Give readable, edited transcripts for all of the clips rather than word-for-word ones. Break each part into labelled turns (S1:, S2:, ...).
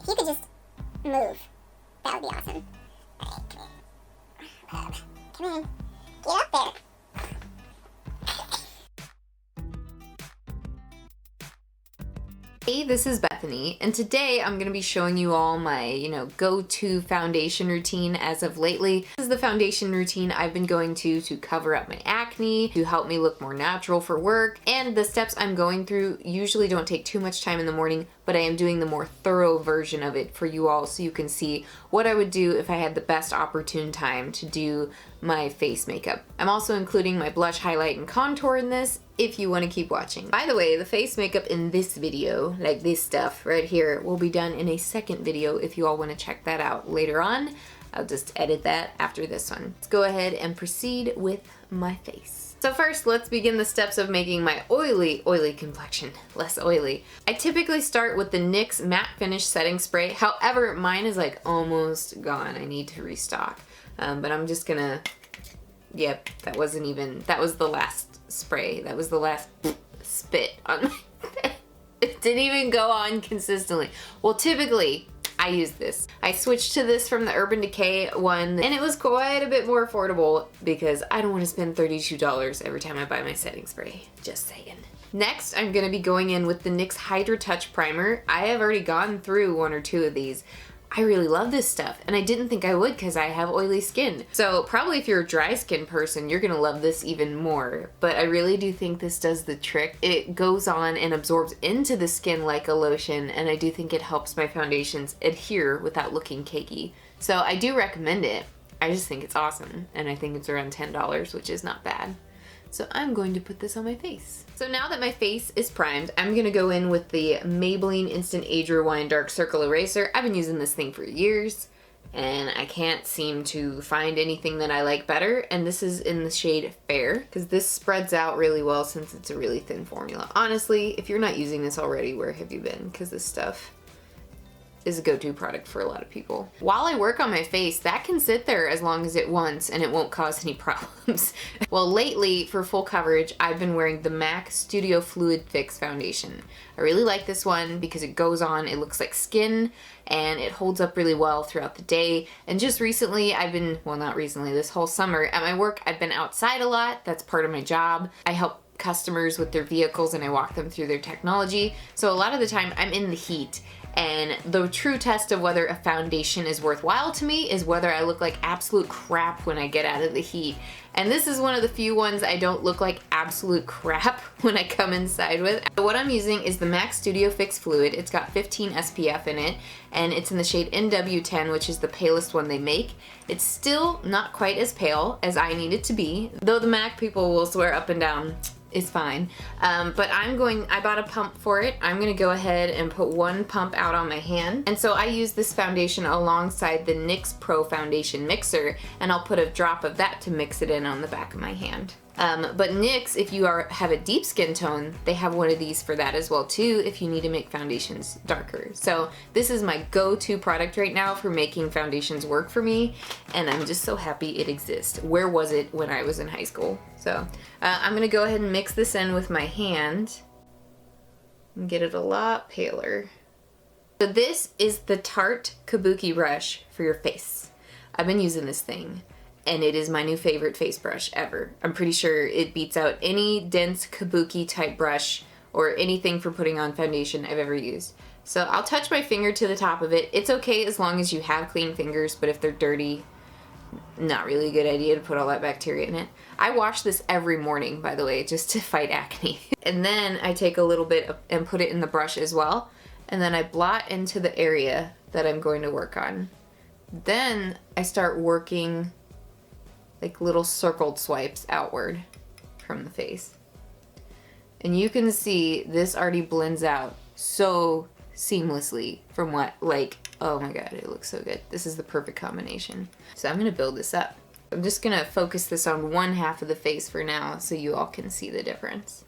S1: If you could just move, that would be awesome. Alright, come in. Come in. Get up there.
S2: Hey, this is Bethany, and today I'm going to be showing you all my, go-to foundation routine as of lately. This is the foundation routine I've been going to cover up my acne, to help me look more natural for work, and the steps I'm going through usually don't take too much time in the morning, but I am doing the more thorough version of it for you all so you can see what I would do if I had the best opportune time to do my face makeup. I'm also including my blush, highlight, and contour in this if you want to keep watching. By the way, the face makeup in this video, like this stuff right here, will be done in a second video if you all want to check that out later on. I'll just edit that after this one. Let's go ahead and proceed with my face. So first, let's begin the steps of making my oily complexion less oily. I typically start with the NYX Matte Finish Setting Spray. However, mine is like almost gone. I need to restock. But I'm just gonna, yep, that was the last spray. That was the last spit on my face. It didn't even go on consistently. Well, typically, I use this. I switched to this from the Urban Decay one, and it was quite a bit more affordable because I don't want to spend $32 every time I buy my setting spray. Just saying. Next, I'm gonna be going in with the NYX Hydra Touch Primer. I have already gone through one or two of these. I really love this stuff, and I didn't think I would because I have oily skin. So probably if you're a dry skin person, you're gonna love this even more. But I really do think this does the trick. It goes on and absorbs into the skin like a lotion, and I do think it helps my foundations adhere without looking cakey. So I do recommend it. I just think it's awesome, and I think it's around $10, which is not bad. So I'm going to put this on my face. So now that my face is primed, I'm gonna go in with the Maybelline Instant Age Rewind Dark Circle Eraser. I've been using this thing for years, and I can't seem to find anything that I like better, and this is in the shade Fair, because this spreads out really well since it's a really thin formula. Honestly, if you're not using this already, where have you been? Because this stuff is a go-to product for a lot of people. While I work on my face, that can sit there as long as it wants and it won't cause any problems. Well, lately, for full coverage, I've been wearing the MAC Studio Fluid Fix Foundation. I really like this one because it goes on, it looks like skin, and it holds up really well throughout the day. And just recently, well, not recently, this whole summer, at my work, I've been outside a lot. That's part of my job. I help customers with their vehicles and I walk them through their technology. So a lot of the time, I'm in the heat. And the true test of whether a foundation is worthwhile to me is whether I look like absolute crap when I get out of the heat. And this is one of the few ones I don't look like absolute crap when I come inside with. What I'm using is the MAC Studio Fix Fluid. It's got 15 SPF in it, and it's in the shade NW10, which is the palest one they make. It's still not quite as pale as I need it to be, though the MAC people will swear up and down it's fine. But I bought a pump for it. I'm gonna go ahead and put one pump out on my hand. And so I use this foundation alongside the NYX Pro Foundation Mixer, and I'll put a drop of that to mix it in on the back of my hand. But NYX, if you have a deep skin tone, they have one of these for that as well too, if you need to make foundations darker. So this is my go-to product right now for making foundations work for me, and I'm just so happy it exists. Where was it when I was in high school? So I'm gonna go ahead and mix this in with my hand and get it a lot paler. So this is the Tarte Kabuki brush for your face. I've been using this thing, and it is my new favorite face brush ever. I'm pretty sure it beats out any dense kabuki type brush or anything for putting on foundation I've ever used. So I'll touch my finger to the top of it. It's okay as long as you have clean fingers, but if they're dirty, not really a good idea to put all that bacteria in it. I wash this every morning, by the way, just to fight acne. And then I take a little bit and put it in the brush as well, and then I blot into the area that I'm going to work on. Then I start working like little circled swipes outward from the face. And you can see this already blends out so seamlessly from oh my god, it looks so good. This is the perfect combination. So I'm gonna build this up. I'm just gonna focus this on one half of the face for now so you all can see the difference.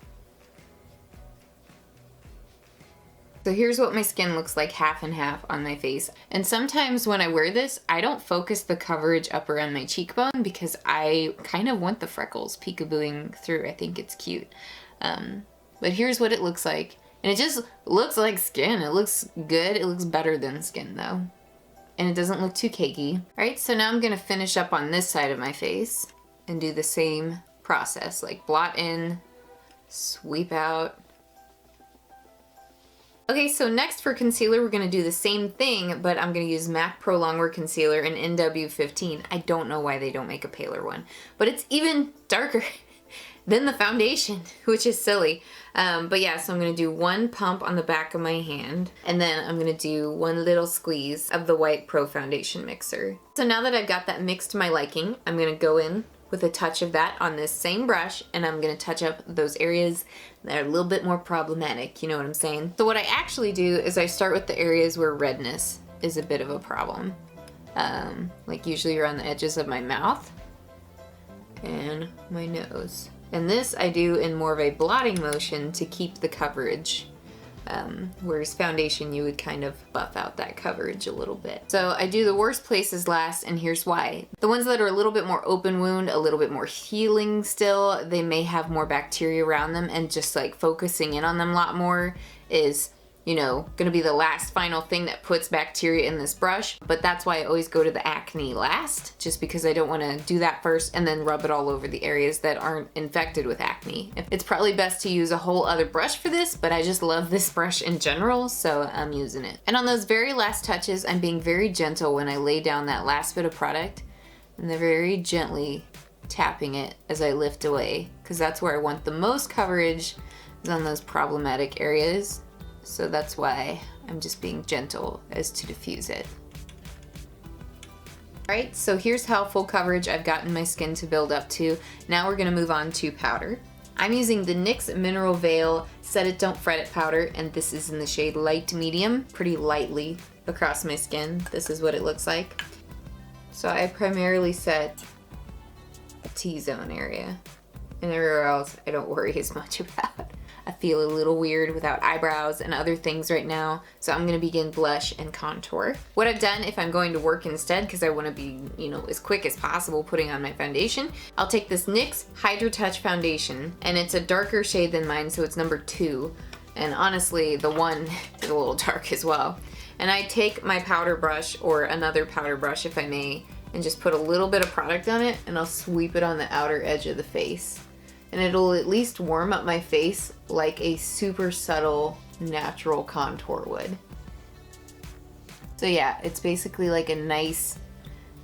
S2: So here's what my skin looks like half and half on my face. And sometimes when I wear this, I don't focus the coverage up around my cheekbone because I kind of want the freckles peekabooing through. I think it's cute. But here's what it looks like. And it just looks like skin. It looks good. It looks better than skin though. And it doesn't look too cakey. All right, so now I'm gonna finish up on this side of my face and do the same process, like blot in, sweep out. Okay, so next for concealer, we're gonna do the same thing, but I'm gonna use MAC Prolongwear Concealer in NW15. I don't know why they don't make a paler one, but it's even darker than the foundation, which is silly. But yeah, so I'm gonna do one pump on the back of my hand, and then I'm gonna do one little squeeze of the White Pro Foundation Mixer. So now that I've got that mixed to my liking, I'm gonna go in with a touch of that on this same brush, and I'm gonna touch up those areas that are a little bit more problematic, you know what I'm saying? So what I actually do is I start with the areas where redness is a bit of a problem. Like usually around the edges of my mouth and my nose. And this I do in more of a blotting motion to keep the coverage. Whereas foundation, you would kind of buff out that coverage a little bit. So I do the worst places last, and here's why. The ones that are a little bit more open wound, a little bit more healing still, they may have more bacteria around them, and just like focusing in on them a lot more is, you know, gonna be the last final thing that puts bacteria in this brush. But that's why I always go to the acne last, just because I don't wanna do that first and then rub it all over the areas that aren't infected with acne. It's probably best to use a whole other brush for this, but I just love this brush in general, so I'm using it. And on those very last touches, I'm being very gentle when I lay down that last bit of product, and then very gently tapping it as I lift away, because that's where I want the most coverage, is on those problematic areas. So that's why I'm just being gentle as to diffuse it. All right, so here's how full coverage I've gotten my skin to build up to. Now we're gonna move on to powder. I'm using the NYX Mineral Veil Set It Don't Fret It powder, and this is in the shade light to medium, pretty lightly across my skin. This is what it looks like. So I primarily set a T-zone area, and everywhere else I don't worry as much about. I feel a little weird without eyebrows and other things right now, so I'm gonna begin blush and contour. What I've done, if I'm going to work instead, because I wanna be, you know, as quick as possible putting on my foundation, I'll take this NYX Hydra Touch foundation, and it's a darker shade than mine, so it's number 2. And honestly, the 1 is a little dark as well. And I take my powder brush, or another powder brush if I may, and just put a little bit of product on it, and I'll sweep it on the outer edge of the face. And it'll at least warm up my face like a super subtle natural contour would. So yeah, it's basically like a nice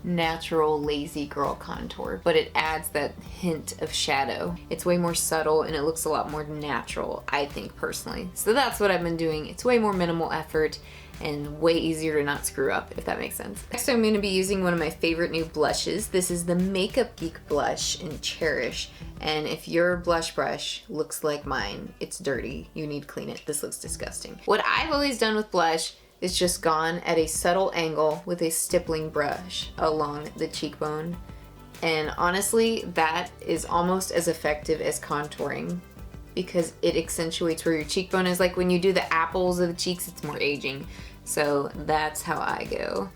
S2: natural lazy girl contour, but it adds that hint of shadow. It's way more subtle and it looks a lot more natural, I think personally. So that's what I've been doing. It's way more minimal effort and way easier to not screw up, if that makes sense. Next, I'm gonna be using one of my favorite new blushes. This is the MakeupGeek blush in Cherish. And if your blush brush looks like mine, it's dirty. You need to clean it. This looks disgusting. What I've always done with blush is just gone at a subtle angle with a stippling brush along the cheekbone. And honestly, that is almost as effective as contouring, because it accentuates where your cheekbone is. Like when you do the apples of the cheeks, it's more aging. So that's how I go.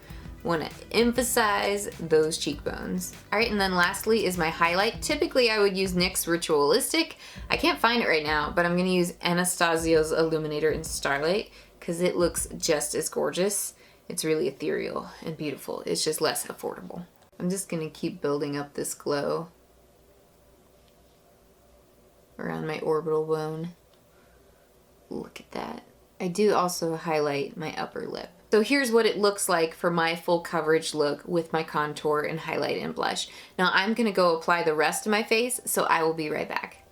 S2: Want to emphasize those cheekbones. All right, and then lastly is my highlight. Typically I would use NYX Ritualistic. I can't find it right now, but I'm gonna use Anastasia's Illuminator in Starlight because it looks just as gorgeous. It's really ethereal and beautiful. It's just less affordable. I'm just gonna keep building up this glow around my orbital bone. Look at that. I do also highlight my upper lip. So here's what it looks like for my full coverage look with my contour and highlight and blush. Now I'm gonna go apply the rest of my face, so I will be right back.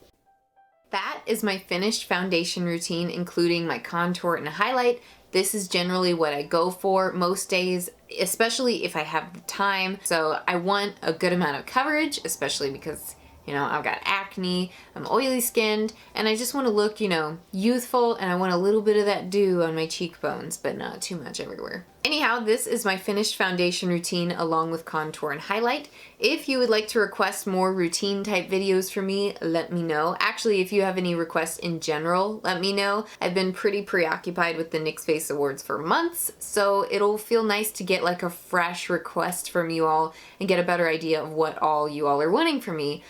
S2: That is my finished foundation routine, including my contour and highlight. This is generally what I go for most days, especially if I have the time. So I want a good amount of coverage, especially because, you know, I've got acne, I'm oily skinned, and I just want to look, you know, youthful, and I want a little bit of that dew on my cheekbones, but not too much everywhere. Anyhow, this is my finished foundation routine along with contour and highlight. If you would like to request more routine type videos from me, let me know. Actually, if you have any requests in general, let me know. I've been pretty preoccupied with the NYX Face Awards for months, so it'll feel nice to get like a fresh request from you all and get a better idea of what all you all are wanting from me.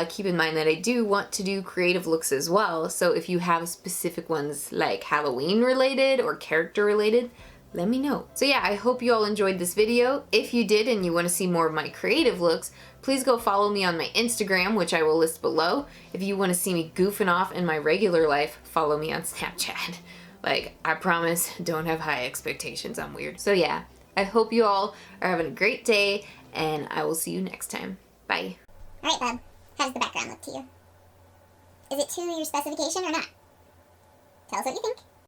S2: Keep in mind that I do want to do creative looks as well, so if you have specific ones like Halloween related or character related, let me know. So yeah, I hope you all enjoyed this video. If you did and you want to see more of my creative looks, please go follow me on my Instagram, which I will list below. If you want to see me goofing off in my regular life, follow me on Snapchat. Like, I promise, don't have high expectations, I'm weird. So yeah, I hope you all are having a great day, and I will see you next time. Bye.
S1: Alright, bub. How does the background look to you? Is it to your specification or not? Tell us what you think.